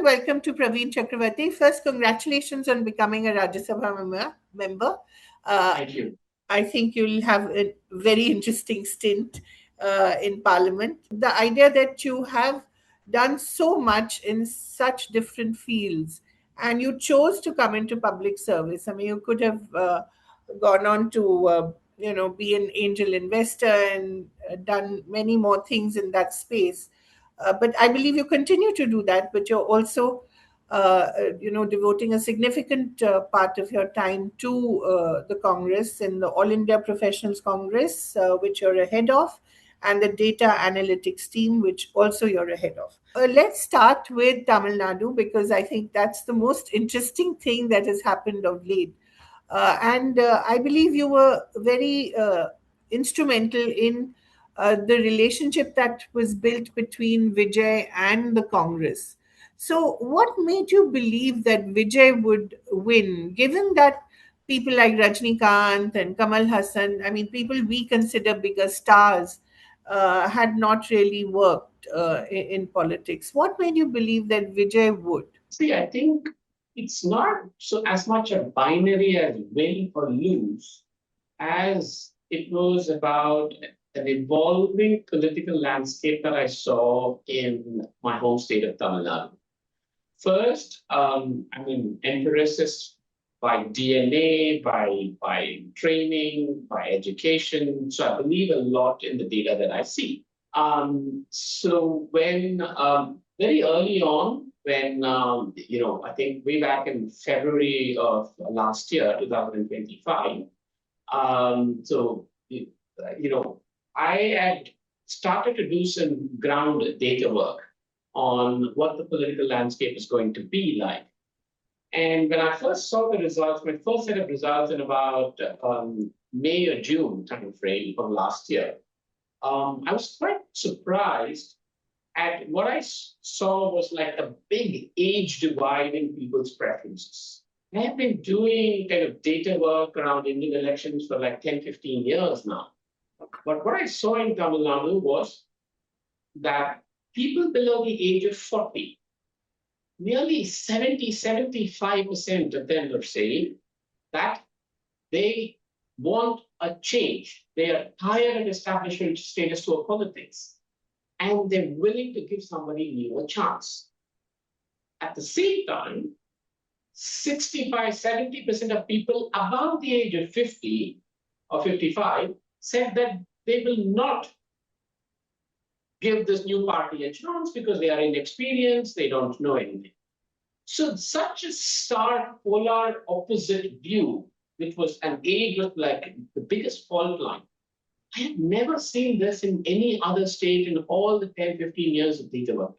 welcome to Praveen Chakravarty. First, congratulations on becoming a Rajya Sabha member. Thank you. I think you'll have a very interesting stint in Parliament. The idea that you have done so much in such different fields and you chose to come into public service. I mean, you could have gone on to, be an angel investor and done many more things in that space. But I believe you continue to do that, but you're also devoting a significant part of your time to the Congress and the All India Professionals Congress, which you're a head of, and the data analytics team, which also you're a head of. Let's start with Tamil Nadu because I think that's the most interesting thing that has happened of late. And I believe you were very instrumental in the relationship that was built between Vijay and the Congress. So, what made you believe that Vijay would win, given that people like Rajnikant and Kamal Hassan, I mean, people we consider bigger stars, had not really worked in politics? What made you believe that Vijay would? See, I think it's not so as much a binary as win or lose as it was about an evolving political landscape that I saw in my home state of Tamil Nadu. First, empirics by DNA, by training, by education. So I believe a lot in the data that I see. So when very early on, when I think way back in February of last year, 2025. I had started to do some ground data work on what the political landscape is going to be like. And when I first saw the results, my first set of results in about May or June timeframe of last year, I was quite surprised at what I saw was like a big age divide in people's preferences. I have been doing kind of data work around Indian elections for like 10, 15 years now. But what I saw in Tamil Nadu was that people below the age of 40, nearly 75% of them are saying that they want a change. They are tired of establishment status quo politics, and they're willing to give somebody new a chance. At the same time, 65-70% of people above the age of 50 or 55 said that they will not give this new party a chance because they are inexperienced, they don't know anything. So such a stark, polar, opposite view, which was an age of like the biggest fault line. I have never seen this in any other state in all the 10, 15 years of data work.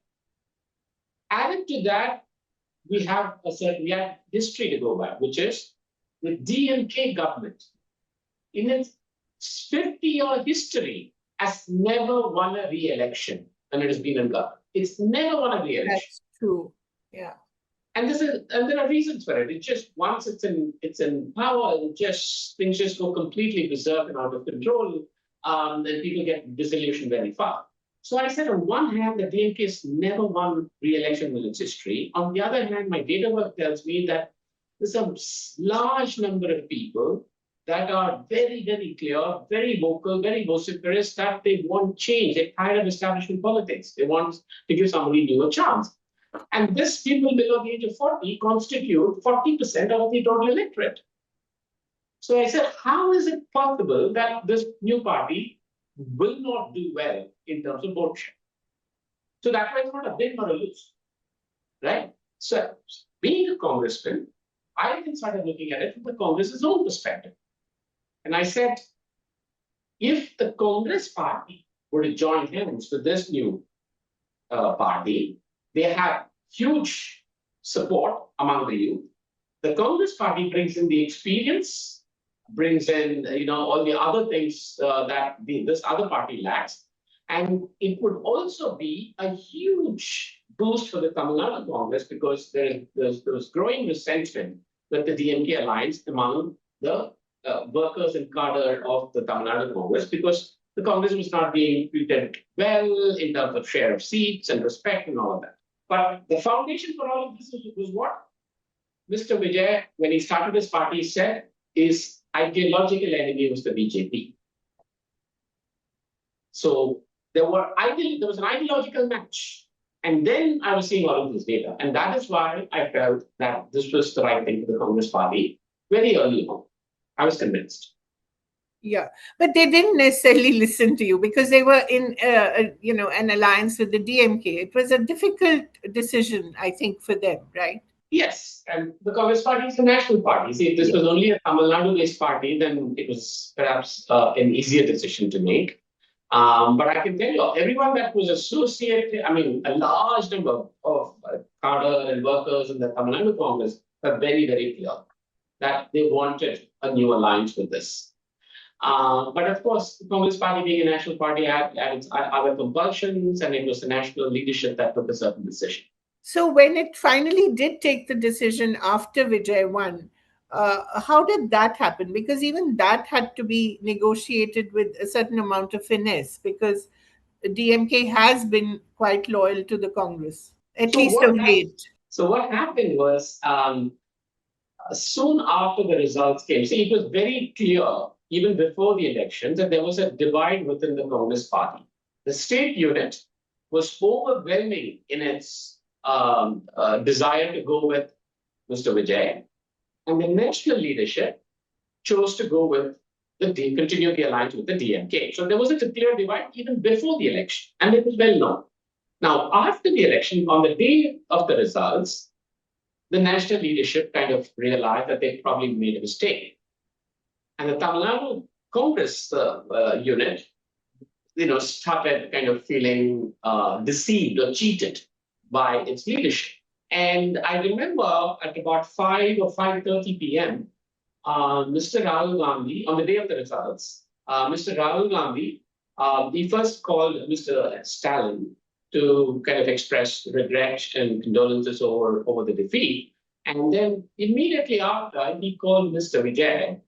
Added to that, we have history to go by, which is the DMK government. In its 50-year history, has never won a re-election when it has been in government. It's never won a re-election. That's true. Yeah. And there are reasons for it. It's just once it's in power, things just go completely berserk and out of control. Then people get disillusioned very fast. So I said, on one hand, the DMK has never won re-election in its history. On the other hand, my data work tells me that there's a large number of people that are very, very clear, very vocal, very vociferous, that they want change. They're tired of establishment politics. They want to give somebody new a chance. And this people below the age of 40 constitute 40% of the total electorate. So I said, how is it possible that this new party will not do well in terms of vote share? So that way it's not a win or a lose, right? So being a congressman, I then started looking at it from the Congress's own perspective. And I said, if the Congress party were to join hands with this new party, they have huge support among the youth. The Congress party brings in the experience, brings in all the other things that this other party lacks. And it would also be a huge boost for the Tamil Nadu Congress because there's growing resentment with the DMK alliance among the workers and cadre of the Tamil Nadu Congress because the Congress was not being treated well in terms of share of seats and respect and all of that. But the foundation for all of this was what Mr. Vijay, when he started his party, said his ideological enemy was the BJP. So there was an ideological match. And then I was seeing all of this data. And that is why I felt that this was the right thing for the Congress party very early on. I was convinced. Yeah, but they didn't necessarily listen to you because they were in, an alliance with the DMK. It was a difficult decision, I think, for them, right? Yes, and the Congress party is a national party. See, if this was only a Tamil Nadu-based party, then it was perhaps an easier decision to make. But I can tell you, everyone that was associated, I mean, a large number of cadre and workers in the Tamil Nadu Congress were very, very clear that they wanted a new alliance with this. But of course, the Congress party being a national party had its other compulsions, and it was the national leadership that took a certain decision. So when it finally did take the decision after Vijay won, how did that happen? Because even that had to be negotiated with a certain amount of finesse, because DMK has been quite loyal to the Congress, at least of late. So what happened was soon after the results came, see, it was very clear, even before the elections, that there was a divide within the Congress party. The state unit was overwhelming in its desire to go with Mr. Vijay, and the national leadership chose to go with continue the alliance with the DMK. So there was a clear divide even before the election, and it was well known. Now, after the election, on the day of the results, the national leadership kind of realized that they probably made a mistake. And the Tamil Nadu Congress unit, started kind of feeling deceived or cheated by its leadership. And I remember at about 5 or 5:30 p.m., Mr. Rahul Gandhi, on the day of the results, Mr. Rahul Gandhi, he first called Mr. Stalin to kind of express regret and condolences over the defeat. And then immediately after, he called Mr. Vijay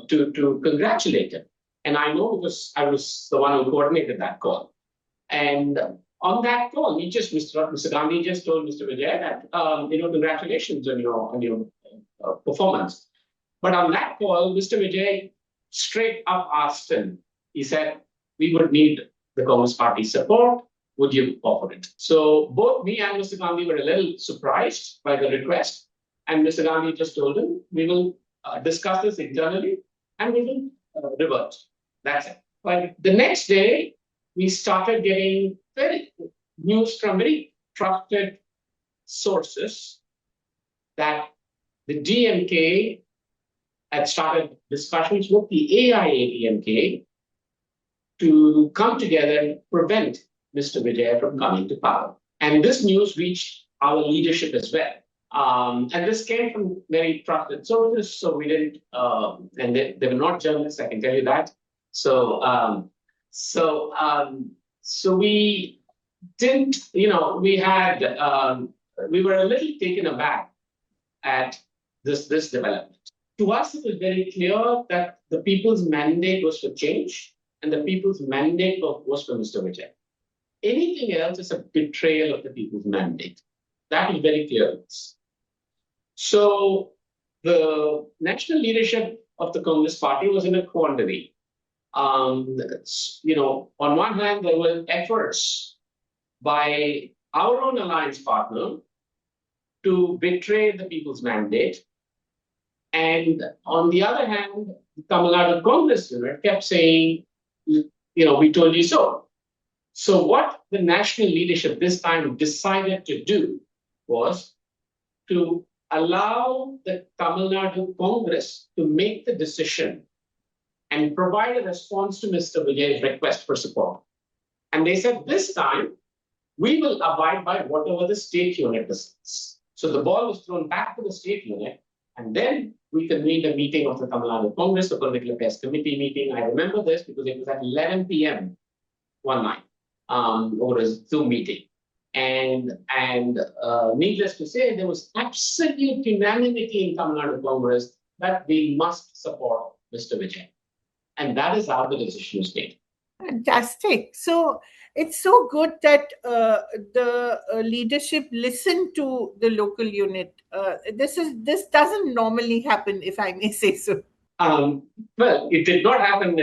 to congratulate him. And I know because I was the one who coordinated that call. And on that call, Mr. Gandhi just told Mr. Vijay that, congratulations on your performance. But on that call, Mr. Vijay straight up asked him, he said, we would need the Congress party support. Would you offer it? So both me and Mr. Gandhi were a little surprised by the request. And Mr. Gandhi just told him, we will discuss this internally and we will revert. That's it. But the next day, we started getting news from very trusted sources that the DMK had started discussions with the AIA-DMK to come together and prevent Mr. Vijay from coming to power. And this news reached our leadership as well. And this came from very trusted sources, so we didn't, and they were not journalists, I can tell you that. So we didn't, we were a little taken aback at this development. To us, it was very clear that the people's mandate was for change, and the people's mandate was for Mr. Vijay. Anything else is a betrayal of the people's mandate. That is very clear. So the national leadership of the Congress party was in a quandary. On one hand, there were efforts by our own alliance partner to betray the people's mandate. And on the other hand, the Tamil Nadu Congress unit kept saying, we told you so. So what the national leadership this time decided to do was to allow the Tamil Nadu Congress to make the decision and provide a response to Mr. Vijay's request for support. And they said, this time, we will abide by whatever the state unit decides. So the ball was thrown back to the state unit, and then we convened a meeting of the Tamil Nadu Congress, the Political Affairs Committee meeting. I remember this because it was at 11 p.m. one night over a Zoom meeting. And needless to say, there was absolute unanimity in Tamil Nadu Congress that we must support Mr. Vijay. And that is how the decision was made. Fantastic. So it's so good that the leadership listened to the local unit. This doesn't normally happen, if I may say so. Um, well, it did not happen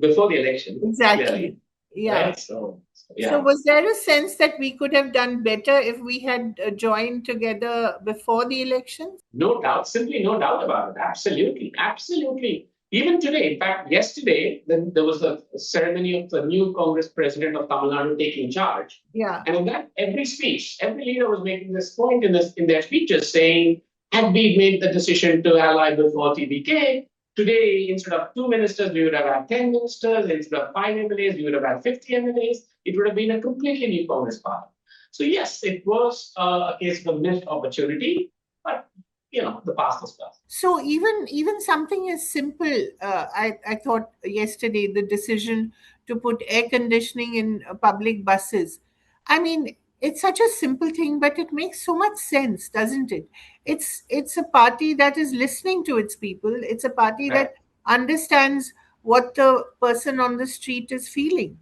before the election, Exactly. clearly, Yeah. right? So So yeah, was there a sense that we could have done better if we had joined together before the elections? no doubt, simply no doubt about it. Absolutely, absolutely. Even today, in fact, yesterday, then there was a ceremony of the new Congress president of Tamil Nadu taking charge, Yeah. and in that, every speech, every leader was making this point in their speeches, saying, "Had we made the decision to ally before TBK, today instead of 2 ministers, we would have had 10 ministers. Instead of 5 MLAs, we would have had 50 MLAs. It would have been a completely new Congress party." So yes, it was a case of a missed opportunity, but the past is past. So even something as simple, I thought yesterday the decision to put air conditioning in public buses. I mean, it's such a simple thing, but it makes so much sense, doesn't it? It's a party that is listening to its people. It's a party Right. that understands what the person on the street is feeling.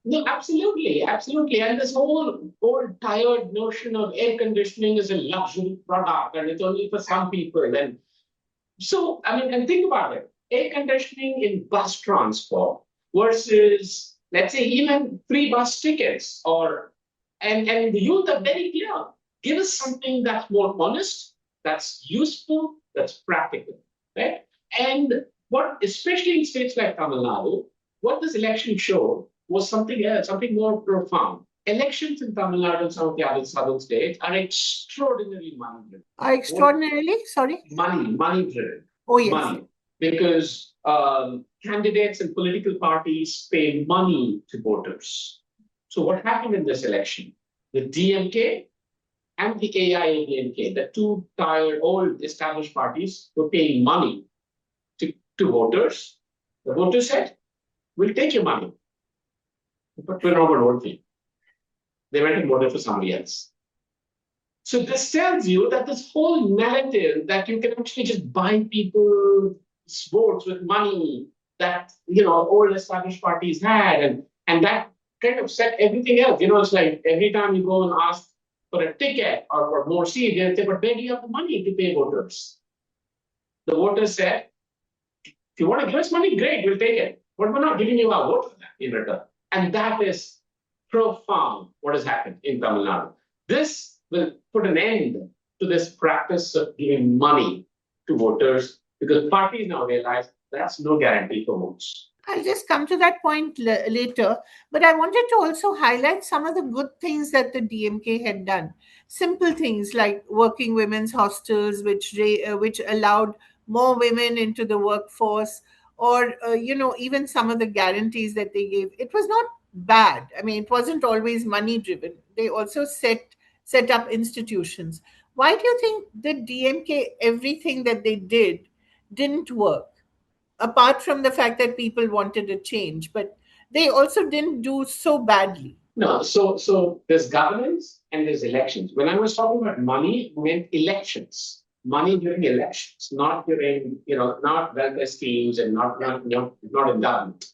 No, absolutely, absolutely. And this whole old tired notion of air conditioning is a luxury product and it's only for some people. And so, I mean, and think about it. Air conditioning in bus transport versus, let's say, even free bus tickets and the youth are very clear. Give us something that's more honest, that's useful, that's practical, right? And what, especially in states like Tamil Nadu, what this election showed was something else, something more profound. Elections in Tamil Nadu and some of the other southern states are extraordinarily money-driven. Extraordinarily, sorry. Money driven, Oh yes. money. Because candidates and political parties pay money to voters. So what happened in this election? The DMK and the AIADMK, the two tired, old, established parties, were paying money to voters. The voters said, "We'll take your money, but we're not going to vote for you." They went and voted for somebody else. So this tells you that this whole narrative that you can actually just buy people's votes with money that old established parties had, and that kind of set everything else. It's like every time you go and ask for a ticket or for more seats, they say, "But where do you have the money to pay voters?" The voters said, "If you want to give us money, great, we'll take it. But we're not giving you our vote for that in return." And that is profound what has happened in Tamil Nadu. This will put an end to this practice of giving money to voters because parties now realize that's no guarantee for votes. I'll just come to that point later, but I wanted to also highlight some of the good things that the DMK had done. Simple things like working women's hostels, which allowed more women into the workforce, or even some of the guarantees that they gave. It was not bad. I mean, it wasn't always money driven. They also set up institutions. Why do you think the DMK everything that they didn't work? Apart from the fact that people wanted a change, but they also didn't do so badly. No, so there's governance and there's elections. When I was talking about money, I meant elections. Money during elections, not during, not welfare schemes and not in government.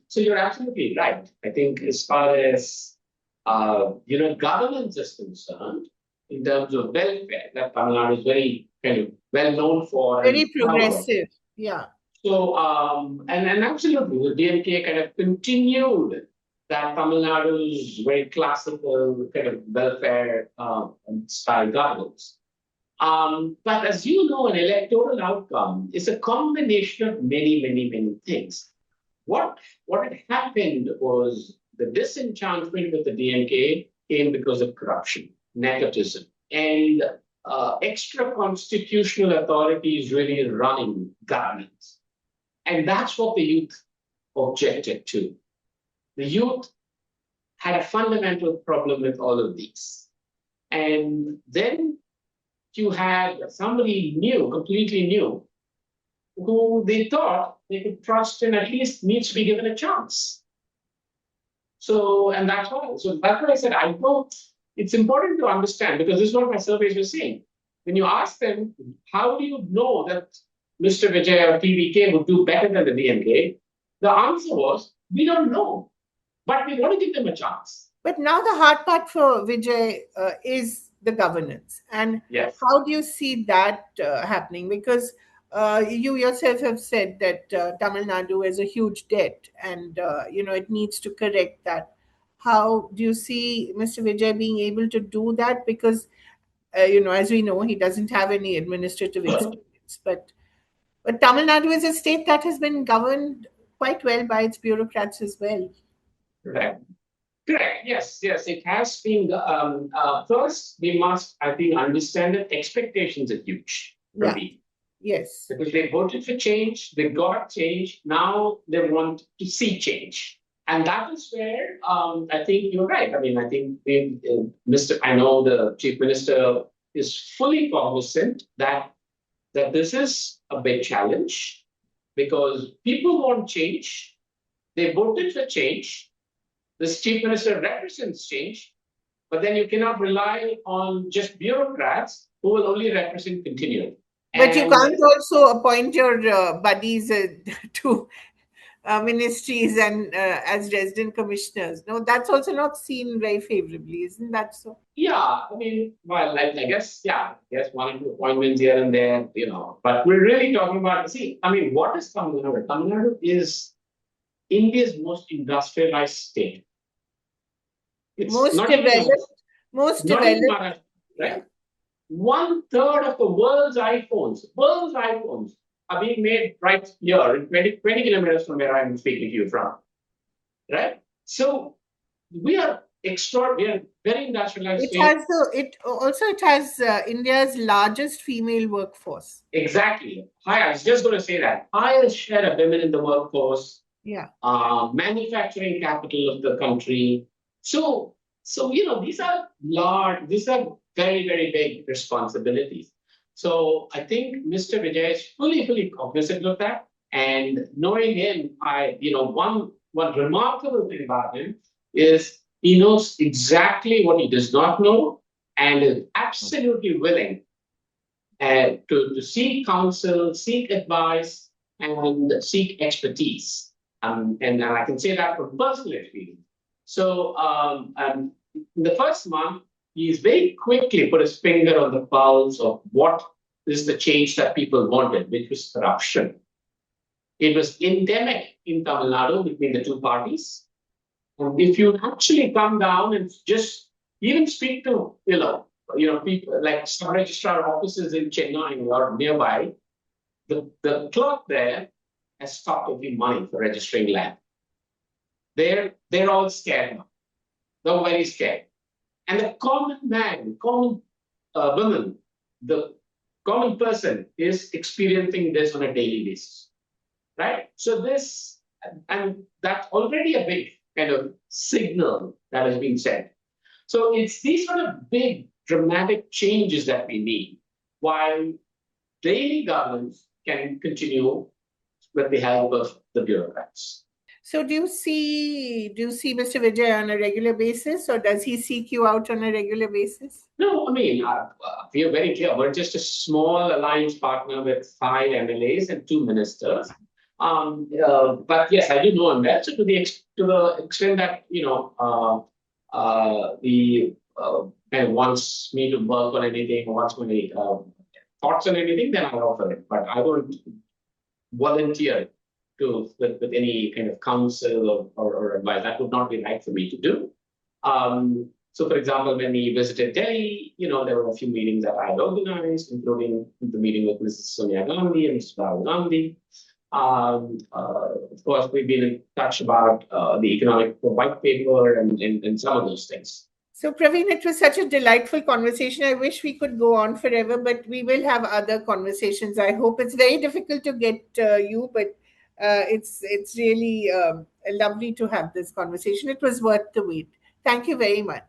So you're absolutely right. I think as far as governance is concerned, in terms of welfare, that Tamil Nadu is very kind of well known for and Very proud of. progressive. Yeah. So and absolutely, the DMK kind of continued that Tamil Nadu's very classical kind of welfare style governance. But as you know, an electoral outcome is a combination of many, many, many things. What had happened was the disenchantment with the DMK came because of corruption, nepotism, and extra constitutional authorities really running governance. And that's what the youth objected to. The youth had a fundamental problem with all of these. And then you had somebody new, completely new, who they thought they could trust and at least needs to be given a chance. And that's why. So that's why I said, I know it's important to understand because this is what my surveys were saying. When you ask them, how do you know that Mr. Vijay or TVK would do better than the DMK? The answer was We don't know, but we want to give them a chance. But now the hard part for Vijay is the governance. And Yes. how do you see that happening? Because you yourself have said that Tamil Nadu has a huge debt and, it needs to correct that. How do you see Mr. Vijay being able to do that? Because, as we know, he doesn't have any administrative experience. But Tamil Nadu is a state that has been governed quite well by its bureaucrats as well. Correct. Correct. Yes. Yes. It has been. First, we must, I think, understand that expectations are huge from Yeah. people. Yes. Because they voted for change, they got change. Now they want to see change, and that is where I think you're right. I mean, I think Mr. I know the chief minister is fully cognizant that this is a big challenge because people want change. They voted for change. This chief minister represents change, but then you cannot rely on just bureaucrats who will only represent continuity. But you And can't also appoint your buddies to ministries and as resident commissioners. No, that's also not seen very favorably, isn't that so? yeah, I mean, well, I guess, yeah, I guess one or two appointments here and there, but we're really talking about, see, I mean, what is Tamil Nadu? Tamil Nadu is India's most industrialized state. It's Most not even, developed, most not even developed. Maharashtra, right? 1/3 of the world's iPhones are being made right here in 20 kilometers from where I'm speaking to you from, right? So we are we are very industrialized It state. has it has India's largest female workforce. Exactly. I was just going to say that. Highest share of women in the workforce, Yeah. manufacturing capital of the country. So these are very, very big responsibilities. So I think Mr. Vijay is fully cognizant of that. And knowing him, one remarkable thing about him is he knows exactly what he does not know and is absolutely willing to seek counsel, seek advice, and seek expertise. And I can say that from personal experience. So in the first month, he's very quickly put his finger on the pulse of what is the change that people wanted, which was corruption. It was endemic in Tamil Nadu between the two parties. And if you actually come down and just even speak to, people like some registrar offices in Chennai or nearby, the clerk there has stopped giving money for registering land. They're all scared now. They're very scared. And the common man, common woman, the common person is experiencing this on a daily basis, right? So and that's already a big kind of signal that has been sent. So it's these sort of big dramatic changes that we need, while daily governance can continue with the help of the bureaucrats. So do you see Mr. Vijay on a regular basis, or does he seek you out on a regular basis? No, I mean, we are very clear. We're just a small alliance partner with 5 MLAs and 2 ministers. But yes, I do know him well. So to the extent that he kind of wants me to work on anything, or wants my thoughts on anything, then I'll offer it. But I won't volunteer with any kind of counsel or advice. That would not be right for me to do. So, for example, when we visited Delhi, there were a few meetings that I had organized, including the meeting with Mrs. Sonia Gandhi and Mr. Rahul Gandhi. Of course, we've been in touch about the economic white paper and some of those things. So, Praveen, it was such a delightful conversation. I wish we could go on forever, but we will have other conversations. I hope. It's very difficult to get you, but it's really lovely to have this conversation. It was worth the wait. Thank you very much.